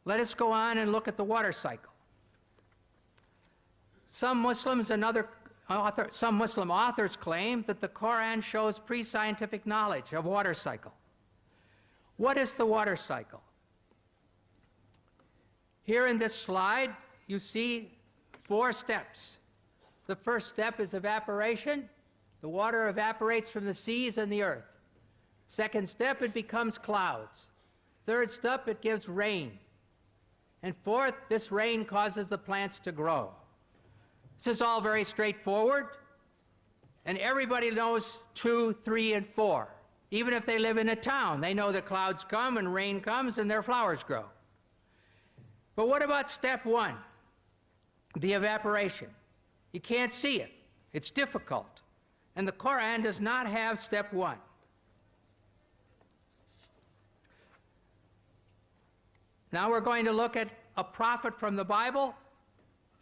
Let us go on and look at the water cycle. Some Muslim authors claim that the Quran shows pre-scientific knowledge of water cycle. What is the water cycle? Here in this slide, you see 4 steps. The first step is evaporation. The water evaporates from the seas and the earth. Second step, it becomes clouds. Third step, it gives rain. And fourth, this rain causes the plants to grow. This is all very straightforward, and everybody knows 2, 3, and 4. Even if they live in a town, they know that clouds come and rain comes and their flowers grow. But what about step 1, the evaporation? You can't see it. It's difficult. And the Quran does not have step 1. Now we're going to look at a prophet from the Bible,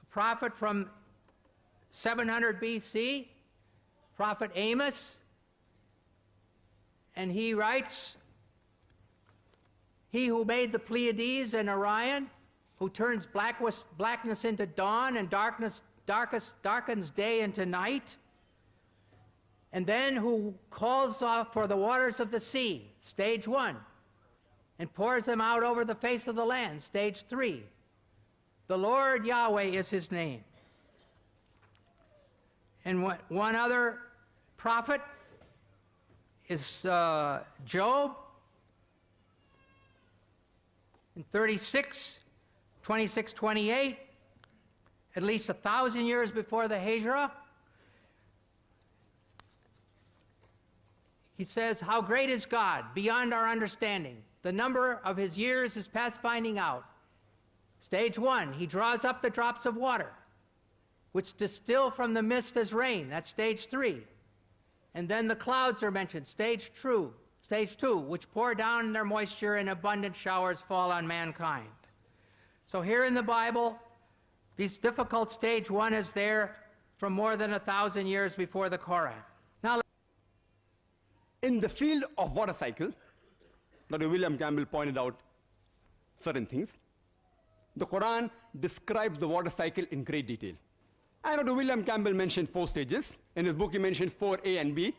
a prophet from 700 BC, Prophet Amos, and he writes, "He who made the Pleiades and Orion, who turns blackness into dawn and darkens day into night, and then who calls for the waters of the sea," stage 1, "and pours them out over the face of the land," stage 3. The Lord Yahweh is his name. And one other prophet is Job, in 26:28, at least 1,000 years before the Hijrah. He says, "How great is God, beyond our understanding. The number of his years is past finding out." Stage 1, he draws up the drops of water, which distill from the mist as rain. That's stage 3. And then the clouds are mentioned, stage 2, which pour down their moisture and abundant showers fall on mankind. So here in the Bible, this difficult stage 1 is there from more than 1,000 years before the Quran. Now, in the field of water cycle, Dr. Campbell pointed out certain things. The Quran describes the water cycle in great detail. And Dr. Campbell mentioned 4 stages. In his book, he mentions 4A and B.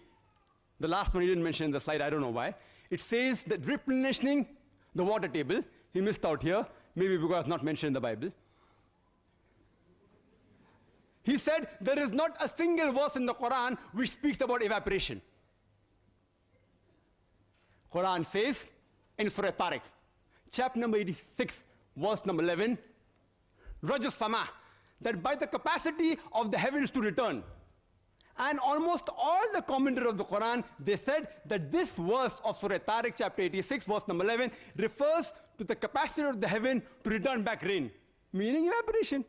The last one he didn't mention in the slide, I don't know why. It says that replenishing the water table, he missed out here, maybe because it's not mentioned in the Bible. He said there is not a single verse in the Quran which speaks about evaporation. Quran says in Surah Tariq, chapter number 86, verse number 11, Rajus Sama, that by the capacity of the heavens to return. And almost all the commentators of the Quran, they said that this verse of Surah Tariq, chapter 86, verse number 11, refers to the capacity of the heaven to return back rain, meaning evaporation.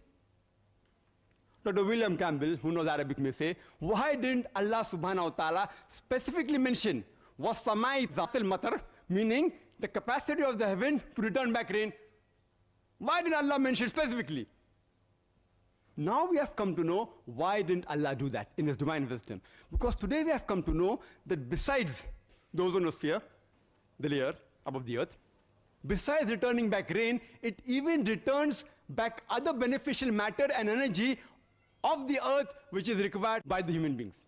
Dr. William Campbell, who knows Arabic, may say, why didn't Allah subhanahu wa ta'ala specifically mention وَالسَّمَاءِ ذَاتِ الْمَطَرِ, meaning the capacity of the heaven to return back rain? Why did Allah mention specifically? Now we have come to know why didn't Allah do that in his divine wisdom. Because today we have come to know that besides the ozonosphere, the layer above the earth, besides returning back rain, it even returns back other beneficial matter and energy of the earth which is required by the human beings.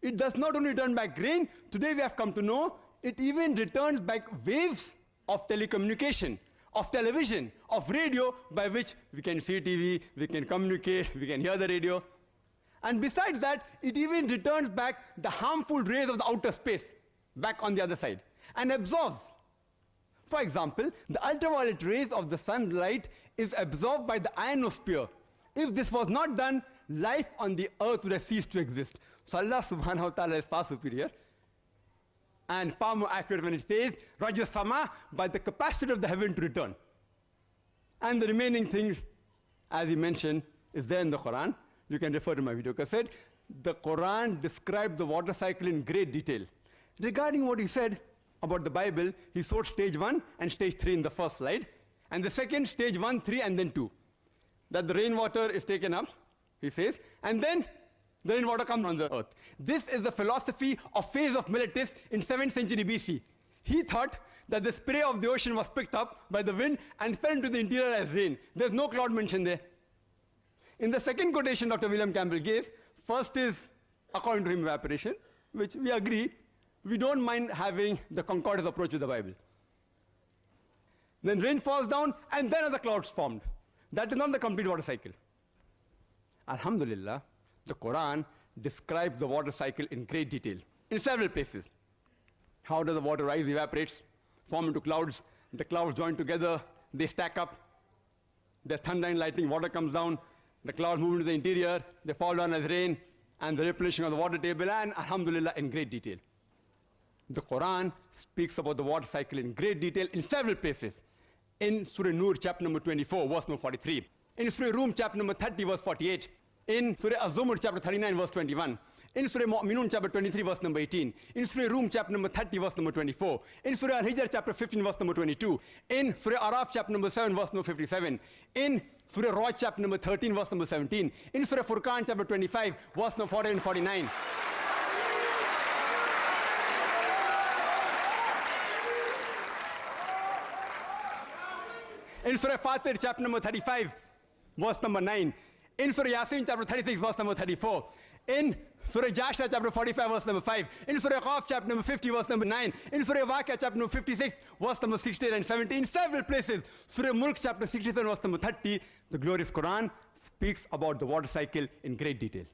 It does not only return back rain, today we have come to know it even returns back waves of telecommunication, of television, of radio, by which we can see TV, we can communicate, we can hear the radio. And besides that, it even returns back the harmful rays of the outer space back on the other side and absorbs. For example, the ultraviolet rays of the sunlight is absorbed by the ionosphere. If this was not done, life on the earth would have ceased to exist. So Allah subhanahu wa ta'ala is far superior and far more accurate when it says, Rajya Sama, by the capacity of the heaven to return. And the remaining things, as he mentioned, is there in the Quran. You can refer to my video cassette. The Quran describes the water cycle in great detail. Regarding what he said about the Bible, he showed stage 1 and stage 3 in the first slide, and the second, stage 1, 3, and then 2. That the rainwater is taken up, he says, and then the rainwater comes on the earth. This is the philosophy of phase of Miletus in 7th century BC. He thought that the spray of the ocean was picked up by the wind and fell into the interior as rain. There's no cloud mentioned there. In the second quotation Dr. William Campbell gave, first is, according to him, evaporation, which we agree. We don't mind having the concordance approach with the Bible. Then rain falls down, and then other clouds formed. That is not the complete water cycle. Alhamdulillah, the Quran describes the water cycle in great detail, in several places. How does the water rise, evaporates, form into clouds? The clouds join together, they stack up. There's thunder and lightning, water comes down. The clouds move into the interior, they fall down as rain, and the replenishing of the water table, and Alhamdulillah, in great detail. The Quran speaks about the water cycle in great detail in several places. In Surah Nur, chapter number 24, verse number 43. In Surah Rum, chapter number 30, verse 48. In Surah Az-Zumar, chapter 39, verse 21. In Surah Mu'minun, chapter 23, verse number 18. In Surah Rum, chapter number 30, verse number 24. In Surah Al-Hijr, chapter 15, verse number 22. In Surah Araf, chapter number 7, verse number 57. In Surah Ra'd, chapter number 13, verse number 17. In Surah Furqan, chapter 25, verse number 40 and 49. In Surah Fatir, chapter number 35, verse number 9. In Surah Yasin, chapter 36, verse number 34. In Surah Jasha, chapter 45, verse number 5. In Surah Qaf, chapter number 50, verse number 9. In Surah Waqia, chapter number 56, verse number 16 and 17. In several places. Surah Mulk, chapter 67, verse number 30. The glorious Quran speaks about the water cycle in great detail.